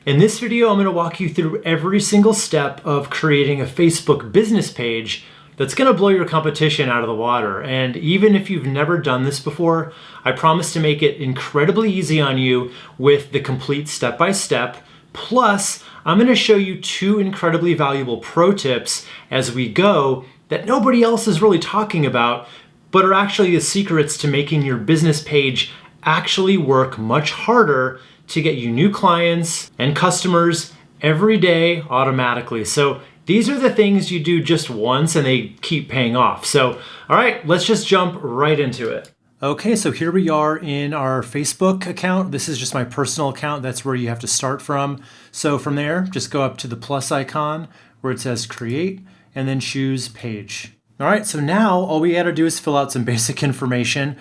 In this video, I'm going to walk you through every single step of creating a Facebook business page that's going to blow your competition out of the water. And even if you've never done this before, I promise to make it incredibly easy on you with the complete step-by-step. Plus, I'm going to show you 2 incredibly valuable pro tips as we go that nobody else is really talking about, but are actually the secrets to making your business page actually work much harder to get you new clients and customers every day automatically. So these are the things you do just once and they keep paying off. So, all right, let's just jump right into it. Okay, so here we are in our Facebook account. This is just my personal account. That's where you have to start from. So from there, just go up to the plus icon where it says create and then choose page. All right, so now all we gotta do is fill out some basic information,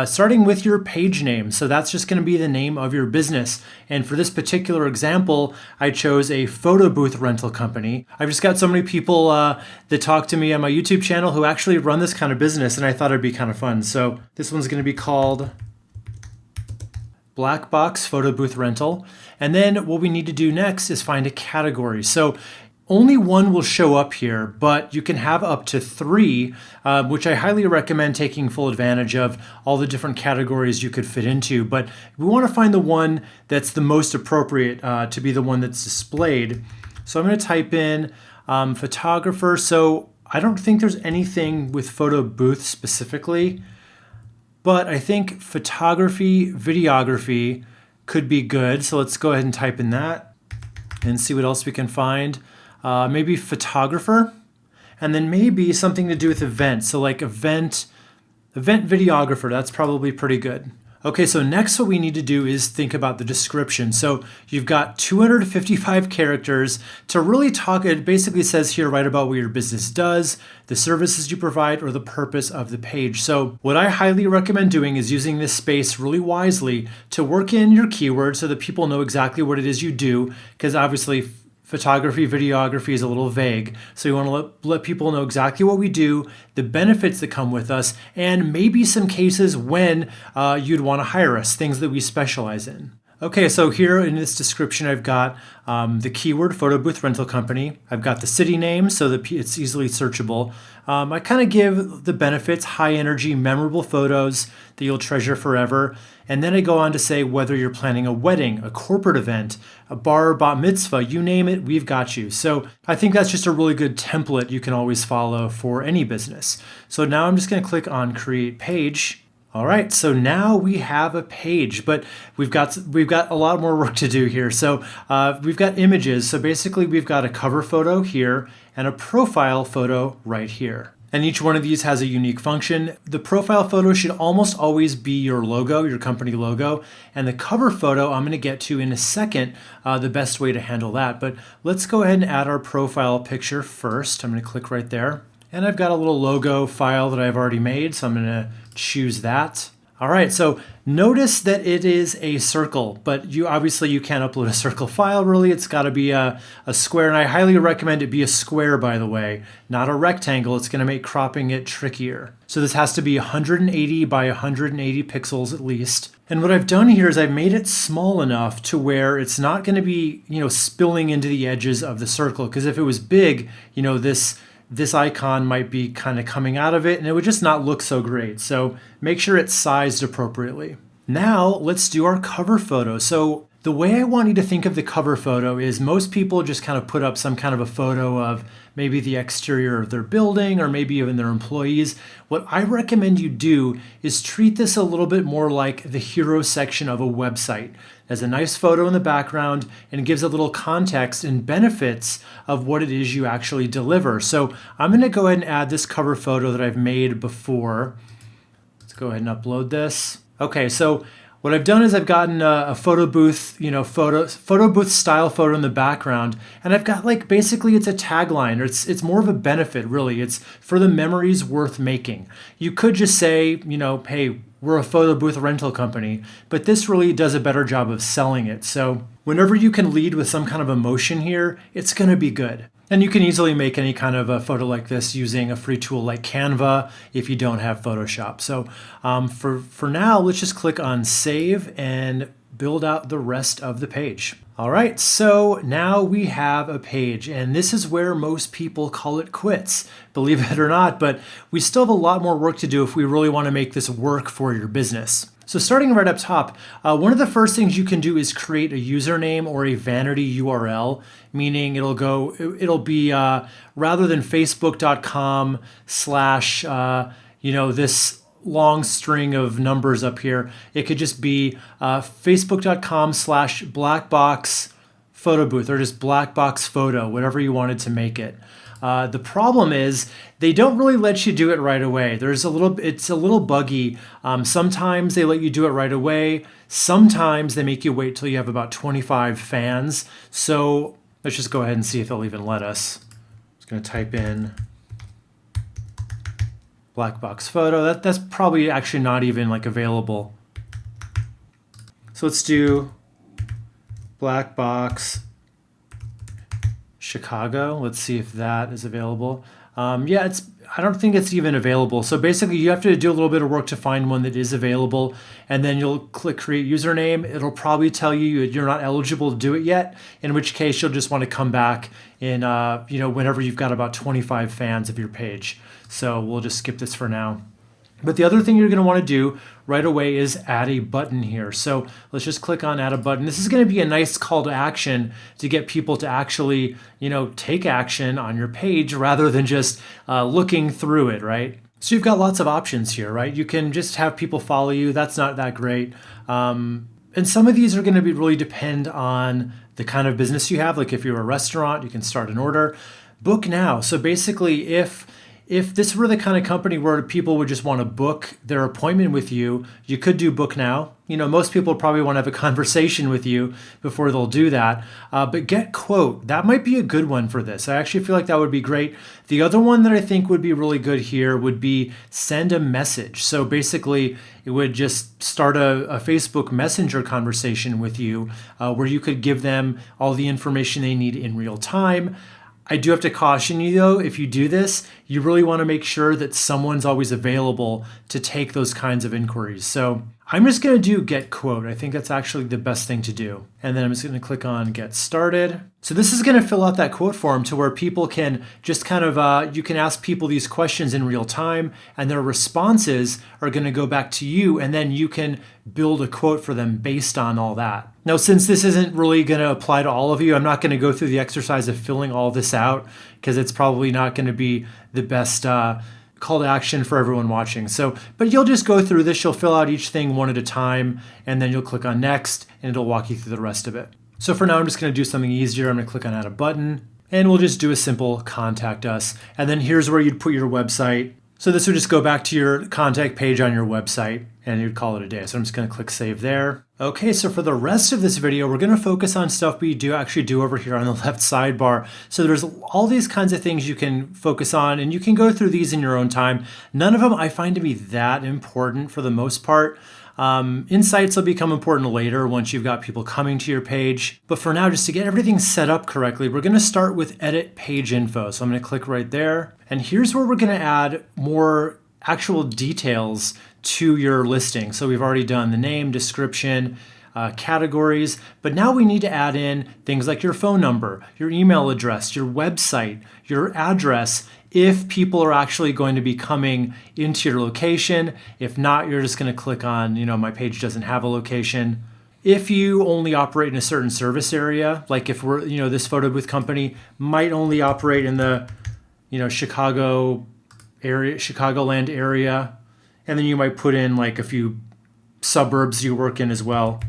starting with your page name. So that's just gonna be the name of your business. And for this particular example, I chose a photo booth rental company. I've just got so many people that talk to me on my YouTube channel who actually run this kind of business, and I thought it'd be kind of fun. So this one's gonna be called Black Box Photo Booth Rental. And then what we need to do next is find a category. So only one will show up here, but you can have up to 3, which I highly recommend taking full advantage of all the different categories you could fit into. But we want to find the one that's the most appropriate to be the one that's displayed. So I'm going to type in photographer. So I don't think there's anything with photo booth specifically, but I think photography, videography could be good. So let's go ahead and type in that and see what else we can find. Maybe photographer, and then maybe something to do with events. So like event videographer, that's probably pretty good. Okay, so next what we need to do is think about the description. So you've got 255 characters to really talk. It basically says here, write about what your business does, the services you provide, or the purpose of the page. So what I highly recommend doing is using this space really wisely to work in your keywords so that people know exactly what it is you do, because obviously photography, videography is a little vague. So you want to let people know exactly what we do, the benefits that come with us, and maybe some cases when you'd want to hire us, things that we specialize in. Okay, so here in this description, I've got the keyword photo booth rental company. I've got the city name so that it's easily searchable. I kind of give the benefits, high energy, memorable photos that you'll treasure forever. And then I go on to say whether you're planning a wedding, a corporate event, a bar, bat mitzvah, you name it, we've got you. So I think that's just a really good template you can always follow for any business. So now I'm just going to click on create page. All right, so now we have a page, but we've got a lot more work to do here. So we've got images. So basically we've got a cover photo here and a profile photo right here. And each one of these has a unique function. The profile photo should almost always be your logo, your company logo. And the cover photo I'm gonna get to in a second, the best way to handle that. But let's go ahead and add our profile picture first. I'm gonna click right there. And I've got a little logo file that I've already made, so I'm gonna choose that. All right, so notice that it is a circle, but you obviously can't upload a circle file really. It's gotta be a square, and I highly recommend it be a square, by the way, not a rectangle. It's gonna make cropping it trickier. So this has to be 180 by 180 pixels at least. And what I've done here is I've made it small enough to where it's not gonna be, spilling into the edges of the circle, because if it was big, this icon might be kind of coming out of it and it would just not look so great. So make sure it's sized appropriately. Now let's do our cover photo. So the way I want you to think of the cover photo is most people just kind of put up some kind of a photo of maybe the exterior of their building or maybe even their employees. What I recommend you do is treat this a little bit more like the hero section of a website. There's a nice photo in the background and it gives a little context and benefits of what it is you actually deliver. So I'm going to go ahead and add this cover photo that I've made before. Let's go ahead and upload this. Okay, so what I've done is I've gotten a photo booth, photo booth style photo in the background, and I've got basically it's a tagline, or it's more of a benefit really. It's for the memories worth making. You could just say, hey, we're a photo booth rental company, but this really does a better job of selling it. So whenever you can lead with some kind of emotion here, it's gonna be good. And you can easily make any kind of a photo like this using a free tool like Canva if you don't have Photoshop. So for now, let's just click on save and build out the rest of the page. All right, so now we have a page, and this is where most people call it quits, believe it or not, but we still have a lot more work to do if we really want to make this work for your business. So starting right up top, one of the first things you can do is create a username or a vanity URL, meaning it'll be rather than facebook.com slash, this long string of numbers up here, it could just be facebook.com/blackbox photo booth or just blackbox photo, whatever you wanted to make it. The problem is they don't really let you do it right away. It's a little buggy. Sometimes they let you do it right away. Sometimes they make you wait till you have about 25 fans. So let's just go ahead and see if they'll even let us. I'm just going to type in black box photo. That's probably actually not even available. So let's do black box Chicago. Let's see if that is available. I don't think it's even available. So basically you have to do a little bit of work to find one that is available, and then you'll click create username. It'll probably tell you you're not eligible to do it yet, in which case you'll just want to come back in whenever you've got about 25 fans of your page. So we'll just skip this for now. But the other thing you're going to want to do right away is add a button here. So let's just click on add a button. This is going to be a nice call to action to get people to actually, take action on your page rather than just looking through it, right? So you've got lots of options here, right? You can just have people follow you. That's not that great. And some of these are going to really depend on the kind of business you have. Like if you're a restaurant, you can start an order. Book now. So basically if this were the kind of company where people would just want to book their appointment with you, you could do book now. Most people probably want to have a conversation with you before they'll do that. But get quote, that might be a good one for this. I actually feel like that would be great. The other one that I think would be really good here would be send a message. So basically it would just start a Facebook Messenger conversation with you where you could give them all the information they need in real time. I do have to caution you though, if you do this, you really want to make sure that someone's always available to take those kinds of inquiries. So I'm just going to do get quote. I think that's actually the best thing to do. And then I'm just going to click on get started. So this is going to fill out that quote form to where people can just kind of, you can ask people these questions in real time and their responses are going to go back to you, and then you can build a quote for them based on all that. Now, since this isn't really going to apply to all of you, I'm not going to go through the exercise of filling all this out because it's probably not going to be the best call to action for everyone watching. So, but you'll just go through this, you'll fill out each thing one at a time, and then you'll click on next and it'll walk you through the rest of it. So for now, I'm just going to do something easier. I'm going to click on add a button and we'll just do a simple contact us. And then here's where you'd put your website. So this would just go back to your contact page on your website and you'd call it a day. So I'm just going to click save there. Okay, so for the rest of this video, we're going to focus on stuff we do over here on the left sidebar. So there's all these kinds of things you can focus on, and you can go through these in your own time. None of them I find to be that important for the most part. Insights will become important later once you've got people coming to your page. But for now, just to get everything set up correctly, we're going to start with edit page info. So I'm going to click right there. And here's where we're going to add more actual details to your listing. So we've already done the name, description, categories, but now we need to add in things like your phone number, your email address, your website, your address, if people are actually going to be coming into your location. If not, you're just going to click on, my page doesn't have a location. If you only operate in a certain service area, like if we're, this photo booth company might only operate in the, Chicago area, Chicagoland area, and then you might put in like a few suburbs you work in as well.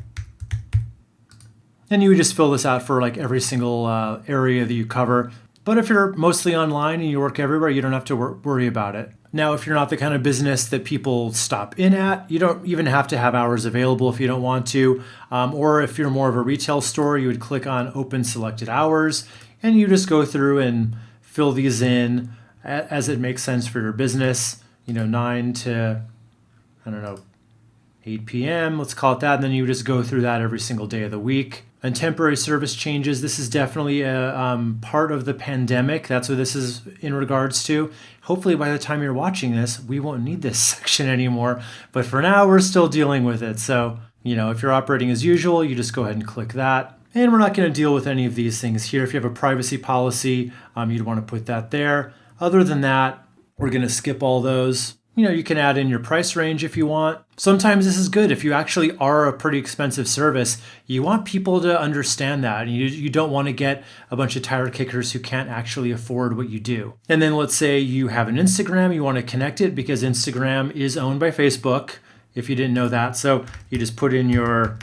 And you would just fill this out for like every single area that you cover. But if you're mostly online and you work everywhere, you don't have to worry about it. Now, if you're not the kind of business that people stop in at, you don't even have to have hours available if you don't want to. Or if you're more of a retail store, you would click on open selected hours and you just go through and fill these in as it makes sense for your business. 9 to, 8 p.m., let's call it that. And then you just go through that every single day of the week. And temporary service changes, this is definitely a part of the pandemic. That's what this is in regards to. Hopefully by the time you're watching this, we won't need this section anymore. But for now, we're still dealing with it. So If you're operating as usual, you just go ahead and click that. And we're not going to deal with any of these things here. If you have a privacy policy, you'd want to put that there. Other than that, we're going to skip all those. You can add in your price range if you want. Sometimes this is good. If you actually are a pretty expensive service, you want people to understand that. And you don't want to get a bunch of tire kickers who can't actually afford what you do. And then let's say you have an Instagram, you want to connect it because Instagram is owned by Facebook, if you didn't know that. So you just put in your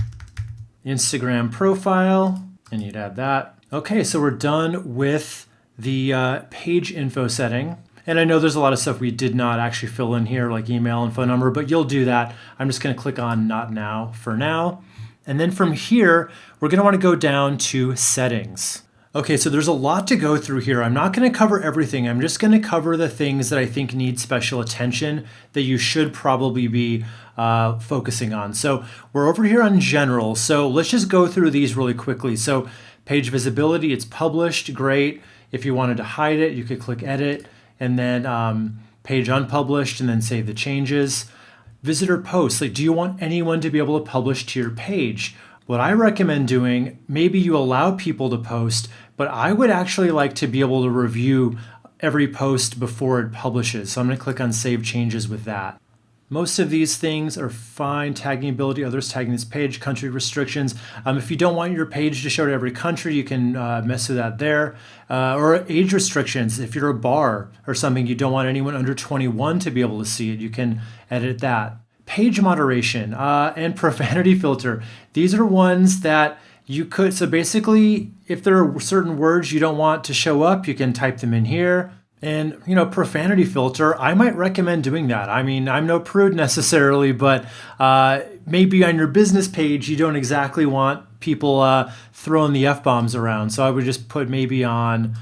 Instagram profile and you'd add that. Okay, so we're done with the page info setting. And I know there's a lot of stuff we did not actually fill in here, like email and phone number, but you'll do that. I'm just going to click on Not Now for now. And then from here, we're going to want to go down to Settings. Okay, so there's a lot to go through here. I'm not going to cover everything. I'm just going to cover the things that I think need special attention that you should probably be focusing on. So we're over here on General. So let's just go through these really quickly. So page visibility, it's published, great. If you wanted to hide it, you could click Edit. And then page unpublished, and then save the changes. Visitor posts, do you want anyone to be able to publish to your page? What I recommend doing, maybe you allow people to post, but I would actually like to be able to review every post before it publishes. So I'm going to click on Save Changes with that. Most of these things are fine. Tagging ability, others tagging this page, country restrictions. If you don't want your page to show to every country, you can mess with that there. Or age restrictions. If you're a bar or something, you don't want anyone under 21 to be able to see it, you can edit that. Page moderation and profanity filter. These are ones that you could, so basically, if there are certain words you don't want to show up, you can type them in here. And, profanity filter, I might recommend doing that. I mean, I'm no prude necessarily, but maybe on your business page, you don't exactly want people throwing the F-bombs around. So I would just put maybe on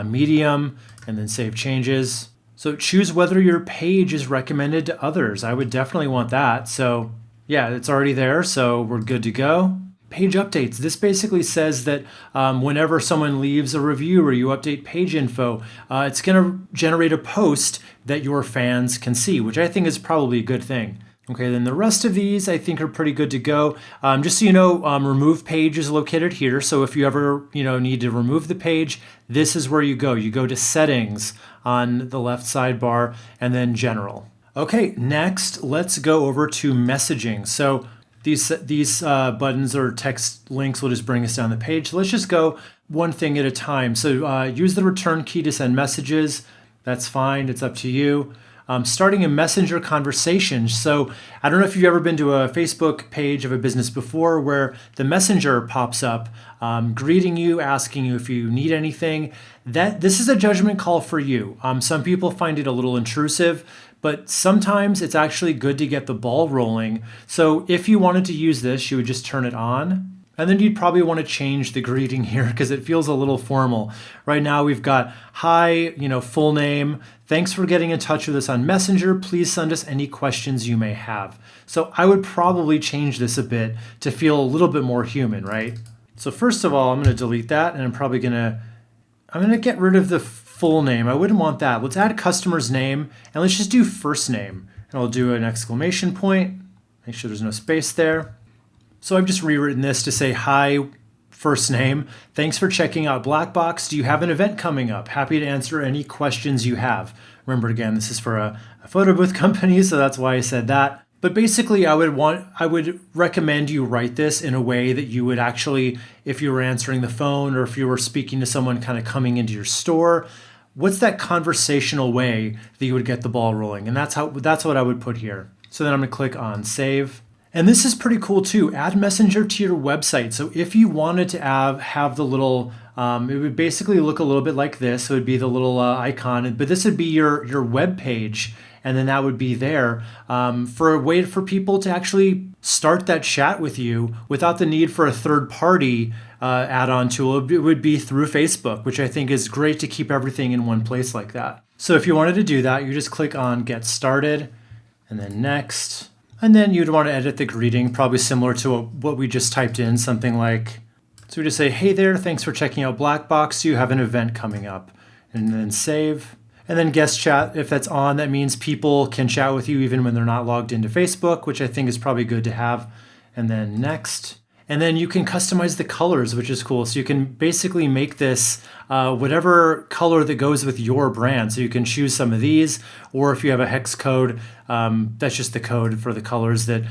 medium and then save changes. So choose whether your page is recommended to others. I would definitely want that. So yeah, it's already there, so we're good to go. Page updates. This basically says that whenever someone leaves a review or you update page info, it's going to generate a post that your fans can see, which I think is probably a good thing. Okay, then the rest of these I think are pretty good to go. Just so you know, remove page is located here. So if you ever need to remove the page, this is where you go. You go to Settings on the left sidebar and then General. Okay, next let's go over to messaging. So these buttons or text links will just bring us down the page. Let's just go one thing at a time. So use the return key to send messages. That's fine. It's up to you. Starting a messenger conversation. So I don't know if you've ever been to a Facebook page of a business before where the messenger pops up, greeting you, asking you if you need anything. This is a judgment call for you. Some people find it a little intrusive, but sometimes it's actually good to get the ball rolling. So if you wanted to use this, you would just turn it on. And then you'd probably want to change the greeting here because it feels a little formal. Right now we've got, hi, full name. Thanks for getting in touch with us on Messenger. Please send us any questions you may have. So I would probably change this a bit to feel a little bit more human, right? So first of all, I'm going to delete that, and I'm going to get rid of the full name. I wouldn't want that. Let's add customer's name, and let's just do first name. And I'll do an exclamation point. Make sure there's no space there. So I've just rewritten this to say, hi, first name. Thanks for checking out Blackbox. Do you have an event coming up? Happy to answer any questions you have. Remember, again, this is for a photo booth company, so that's why I said that. But basically, I would recommend you write this in a way that you would actually, if you were answering the phone or if you were speaking to someone kind of coming into your store, what's that conversational way that you would get the ball rolling? And that's what I would put here. So then I'm going to click on Save. And this is pretty cool too. Add Messenger to your website. So if you wanted to have the little, it would basically look a little bit like this. So it would be the little icon, but this would be your web page. And then that would be there for a way for people to actually start that chat with you without the need for a third party add-on tool. It would be through Facebook, which I think is great to keep everything in one place like that. So if you wanted to do that, you just click on Get Started and then Next. And then you'd want to edit the greeting, probably similar to what we just typed in, something like, so we just say, hey there, thanks for checking out Blackbox. You have an event coming up. And then save. And then guest chat, if that's on, that means people can chat with you even when they're not logged into Facebook, which I think is probably good to have. and then next. And then you can customize the colors, which is cool. So you can basically make this whatever color that goes with your brand. So you can choose some of these, or if you have a hex code, that's just the code for the colors that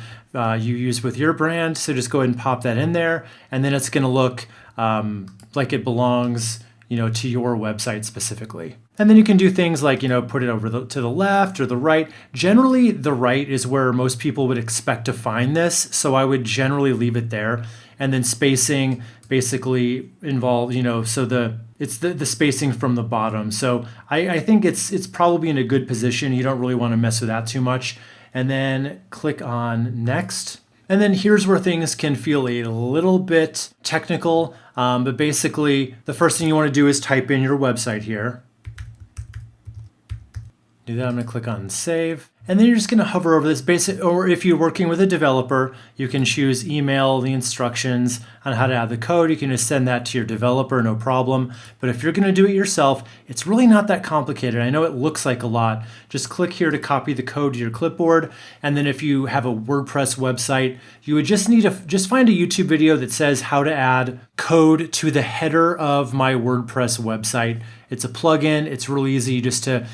you use with your brand. So just go ahead and pop that in there, and then it's going to look like it belongs, to your website specifically. And then you can do things like, put it over to the left or the right. Generally, the right is where most people would expect to find this. So I would generally leave it there. And then spacing basically involved, so it's the spacing from the bottom. So I think it's probably in a good position. You don't really want to mess with that too much. And then click on next. And then here's where things can feel a little bit technical. But basically, the first thing you want to do is type in your website here. Do that, I'm going to click on save. And then you're just going to hover over this basic, or if you're working with a developer, you can choose email the instructions on how to add the code. You can just send that to your developer, no problem. But if you're going to do it yourself, it's really not that complicated. I know it looks like a lot. Just click here to copy the code to your clipboard. And then if you have a WordPress website, you would just need to just find a YouTube video that says how to add code to the header of my WordPress website. It's a plugin. It's really easy just to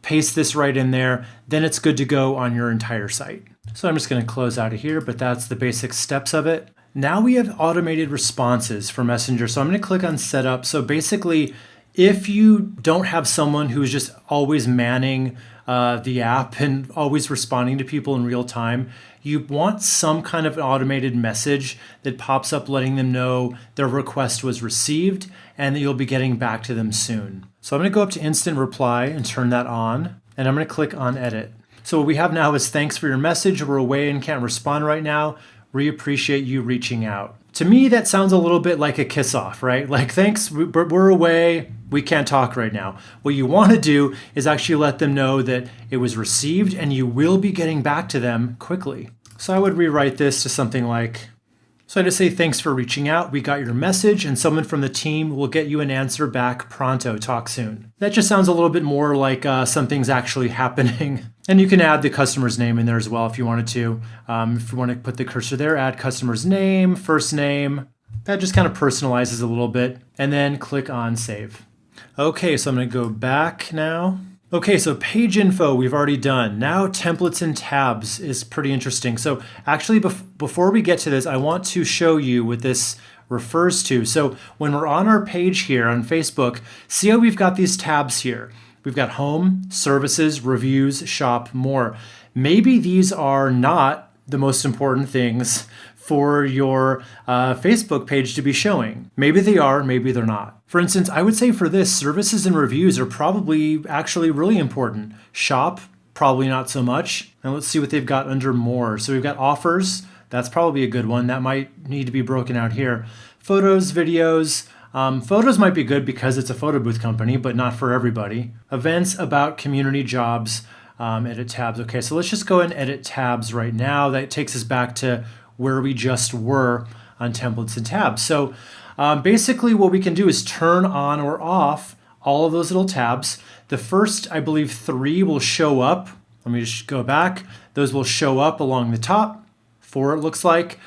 paste this right in there, then it's good to go on your entire site. So I'm just going to close out of here, but that's the basic steps of it. Now we have automated responses for Messenger. So I'm going to click on setup. So basically, if you don't have someone who's just always manning the app and always responding to people in real time, you want some kind of automated message that pops up letting them know their request was received and that you'll be getting back to them soon. So I'm going to go up to instant reply and turn that on, and I'm going to click on edit. So what we have now is thanks for your message. We're away and can't respond right now. We appreciate you reaching out. To me, that sounds a little bit like a kiss off, right? Like, thanks, we're away. We can't talk right now. What you want to do is actually let them know that it was received and you will be getting back to them quickly. So I would rewrite this to something like, so I just say, thanks for reaching out. We got your message and someone from the team will get you an answer back pronto. Talk soon. That just sounds a little bit more like something's actually happening. And you can add the customer's name in there as well if you wanted to. If you want to put the cursor there, add customer's name, first name. That just kind of personalizes a little bit. And then click on save. Okay, so I'm going to go back now. Okay, so page info we've already done. Now templates and tabs is pretty interesting. So actually before we get to this, I want to show you what this refers to. So when we're on our page here on Facebook, see how we've got these tabs here. We've got home, services, reviews, shop, more. Maybe these are not the most important things for your Facebook page to be showing. Maybe they are, maybe they're not. For instance, I would say for this, services and reviews are probably actually really important. Shop, probably not so much. And let's see what they've got under more. So we've got offers. That's probably a good one. That might need to be broken out here. Photos, videos. Photos might be good because it's a photo booth company, but not for everybody. Events, about, community, jobs, edit tabs. Okay, so let's just go and edit tabs right now. That takes us back to where we just were on templates and tabs. So basically what we can do is turn on or off all of those little tabs. The first, I believe, 3 will show up. Let me just go back. Those will show up along the top. 4 it looks like.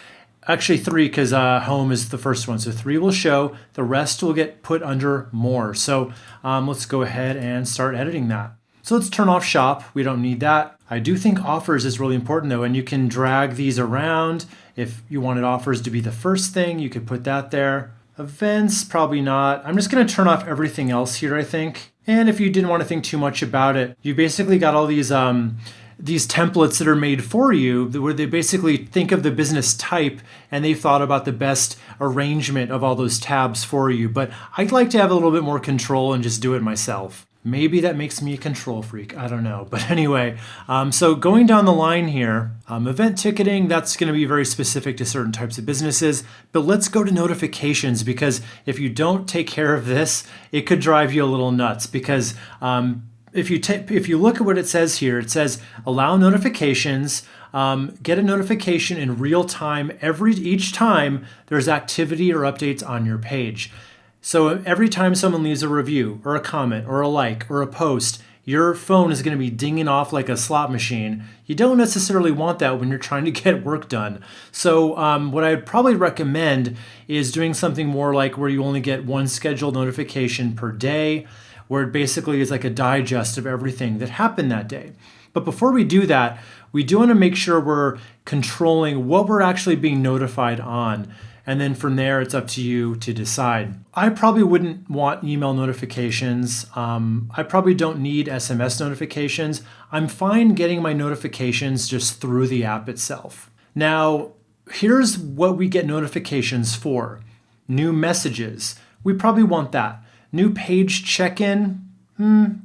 Actually 3 because home is the first one. So 3 will show. The rest will get put under more. So let's go ahead and start editing that. So let's turn off shop. We don't need that. I do think offers is really important though, and you can drag these around. If you wanted offers to be the first thing, you could put that there. Events, probably not. I'm just going to turn off everything else here, I think. And if you didn't want to think too much about it, you basically got all these templates that are made for you where they basically think of the business type and they've thought about the best arrangement of all those tabs for you. But I'd like to have a little bit more control and just do it myself. Maybe that makes me a control freak. I don't know. But anyway, so going down the line here, event ticketing, that's going to be very specific to certain types of businesses. But let's go to notifications, because if you don't take care of this, it could drive you a little nuts. Because if you look at what it says here, it says allow notifications, get a notification in real time each time there's activity or updates on your page. So every time someone leaves a review or a comment or a like or a post, your phone is going to be dinging off like a slot machine. You don't necessarily want that when you're trying to get work done. So what I'd probably recommend is doing something more like where you only get one scheduled notification per day, where it basically is like a digest of everything that happened that day. But before we do that, we do want to make sure we're controlling what we're actually being notified on. And then from there, it's up to you to decide. I probably wouldn't want email notifications. I probably don't need SMS notifications. I'm fine getting my notifications just through the app itself. Now, here's what we get notifications for. New messages. We probably want that. New page check-in.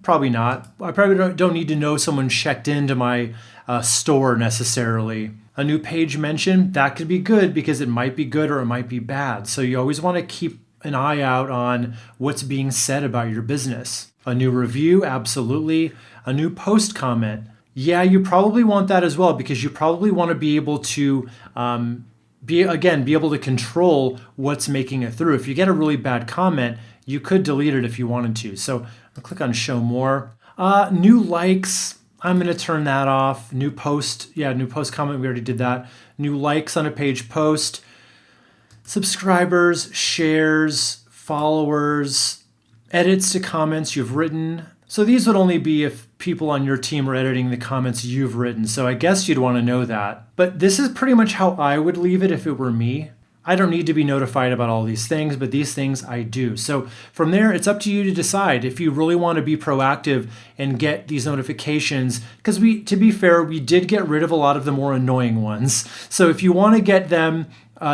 Probably not. I probably don't need to know someone checked into my store necessarily. A new page mention, that could be good because it might be good or it might be bad. So you always want to keep an eye out on what's being said about your business. A new review, absolutely. A new post comment. Yeah, you probably want that as well because you probably want to be able to be able to control what's making it through. If you get a really bad comment, you could delete it if you wanted to. So I'll click on show more. New likes. I'm going to turn that off. New post comment, we already did that. New likes on a page post. Subscribers, shares, followers, edits to comments you've written. So these would only be if people on your team are editing the comments you've written. So I guess you'd want to know that. But this is pretty much how I would leave it if it were me. I don't need to be notified about all these things, but these things I do. So from there, it's up to you to decide if you really want to be proactive and get these notifications. Because to be fair, we did get rid of a lot of the more annoying ones. So if you want to get them,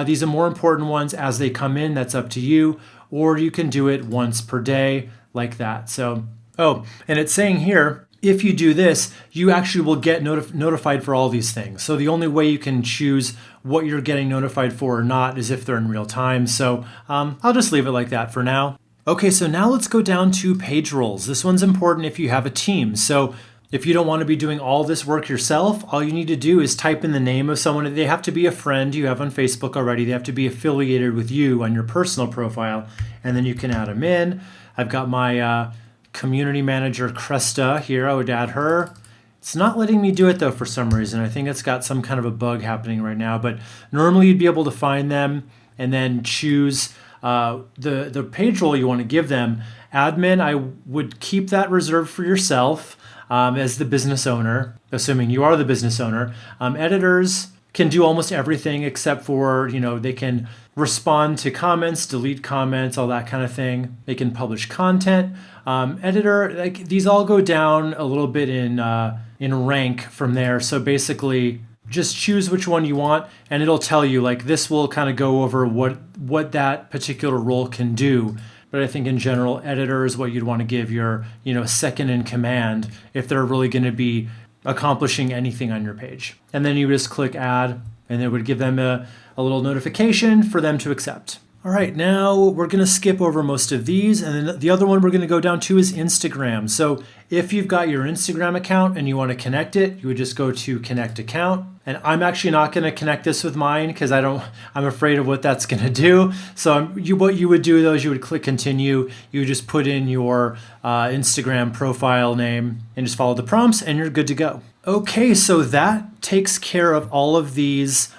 these are more important ones as they come in, that's up to you. Or you can do it once per day like that. So, and it's saying here, if you do this, you actually will get notified for all these things. So the only way you can choose what you're getting notified for or not is if they're in real time. So I'll just leave it like that for now. Okay, so now let's go down to page roles. This one's important if you have a team. So if you don't want to be doing all this work yourself, all you need to do is type in the name of someone. They have to be a friend you have on Facebook already. They have to be affiliated with you on your personal profile, and then you can add them in. I've got my community manager, Cresta, here. I would add her. It's not letting me do it though for some reason. I think it's got some kind of a bug happening right now, but normally you'd be able to find them and then choose the page role you want to give them. Admin, I would keep that reserved for yourself as the business owner, assuming you are the business owner. Editors can do almost everything except for, they can respond to comments, delete comments, all that kind of thing. They can publish content. Editor, these all go down a little bit in rank from there. So basically, just choose which one you want, and it'll tell you, this will kind of go over what that particular role can do. But I think in general, editor is what you'd want to give your, second in command if they're really going to be accomplishing anything on your page. And then you just click add, and it would give them a little notification for them to accept. All right, now we're going to skip over most of these, and then the other one we're going to go down to is Instagram. So if you've got your Instagram account and you want to connect it, you would just go to connect account. And I'm actually not going to connect this with mine because I'm afraid of what that's going to do. So what you would do though is you would click continue. You would just put in your Instagram profile name and just follow the prompts, and you're good to go. Okay, so that takes care of all of these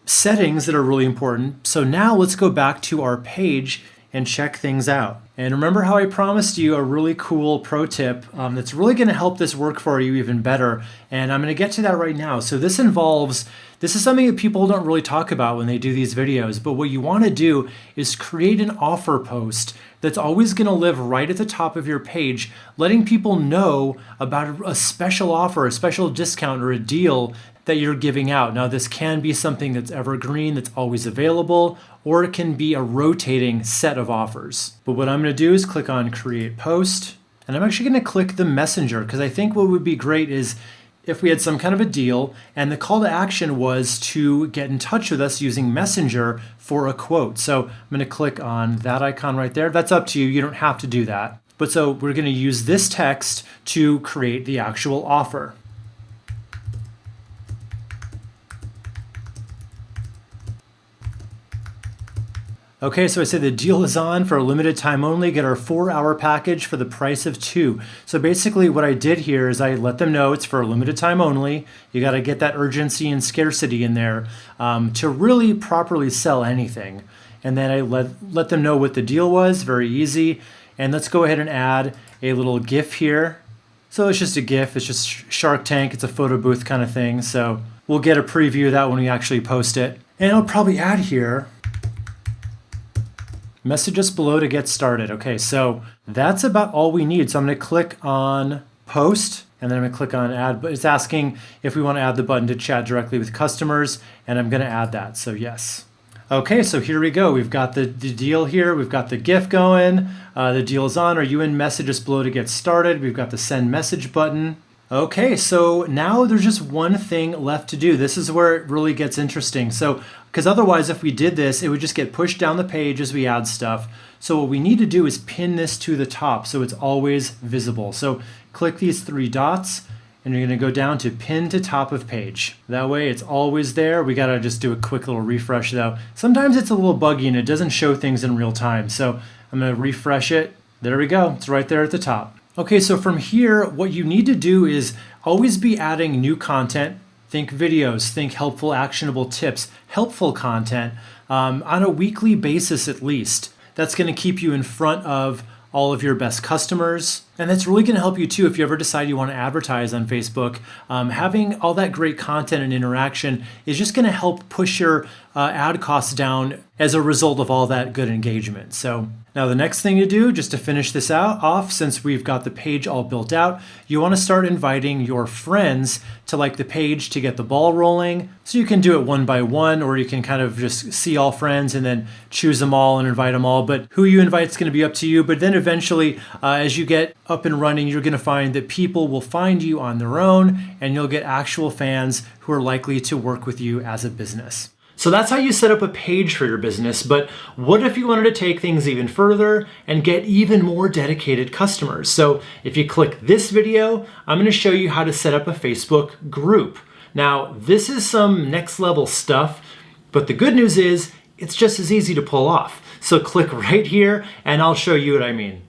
settings that are really important. So now let's go back to our page and check things out. And remember how I promised you a really cool pro tip that's really going to help this work for you even better. And I'm going to get to that right now. So this is something that people don't really talk about when they do these videos, but what you want to do is create an offer post that's always going to live right at the top of your page, letting people know about a special offer, a special discount, or a deal that you're giving out. Now, this can be something that's evergreen, that's always available, or it can be a rotating set of offers. But what I'm going to do is click on Create Post, and I'm actually going to click the Messenger, because I think what would be great is if we had some kind of a deal and the call to action was to get in touch with us using Messenger for a quote. So I'm going to click on that icon right there. That's up to you. You don't have to do that. But so we're going to use this text to create the actual offer. Okay, so I said the deal is on for a limited time only. Get our 4-hour package for the price of 2. So basically what I did here is I let them know it's for a limited time only. You got to get that urgency and scarcity in there to really properly sell anything. And then I let them know what the deal was, very easy. And let's go ahead and add a little GIF here. So it's just a GIF, it's just Shark Tank, it's a photo booth kind of thing. So we'll get a preview of that when we actually post it. And I'll probably add here, message us below to get started. Okay, so that's about all we need. So I'm going to click on post and then I'm going to click on add, but it's asking if we want to add the button to chat directly with customers, and I'm going to add that. So yes. Okay, so here we go. We've got the deal here. We've got the GIF going. The deal is on. Are you in? Message us below to get started. We've got the send message button. Okay, so now there's just one thing left to do. This is where it really gets interesting. So, because otherwise if we did this, it would just get pushed down the page as we add stuff. So what we need to do is pin this to the top so it's always visible. So click these 3 dots and you're going to go down to pin to top of page. That way it's always there. We got to just do a quick little refresh though. Sometimes it's a little buggy and it doesn't show things in real time. So I'm going to refresh it. There we go. It's right there at the top. Okay, so from here, what you need to do is always be adding new content. Think videos, think helpful, actionable tips, helpful content on a weekly basis at least. That's going to keep you in front of all of your best customers. And that's really going to help you too if you ever decide you want to advertise on Facebook. Having all that great content and interaction is just going to help push your ad costs down as a result of all that good engagement. So now the next thing to do, just to finish this off, since we've got the page all built out, you want to start inviting your friends to like the page to get the ball rolling. So you can do it one by one, or you can kind of just see all friends and then choose them all and invite them all. But who you invite is going to be up to you. But then eventually, as you get up and running, you're going to find that people will find you on their own and you'll get actual fans who are likely to work with you as a business. So that's how you set up a page for your business, but what if you wanted to take things even further and get even more dedicated customers? So if you click this video, I'm going to show you how to set up a Facebook group. Now, this is some next level stuff, but the good news is it's just as easy to pull off. So click right here and I'll show you what I mean.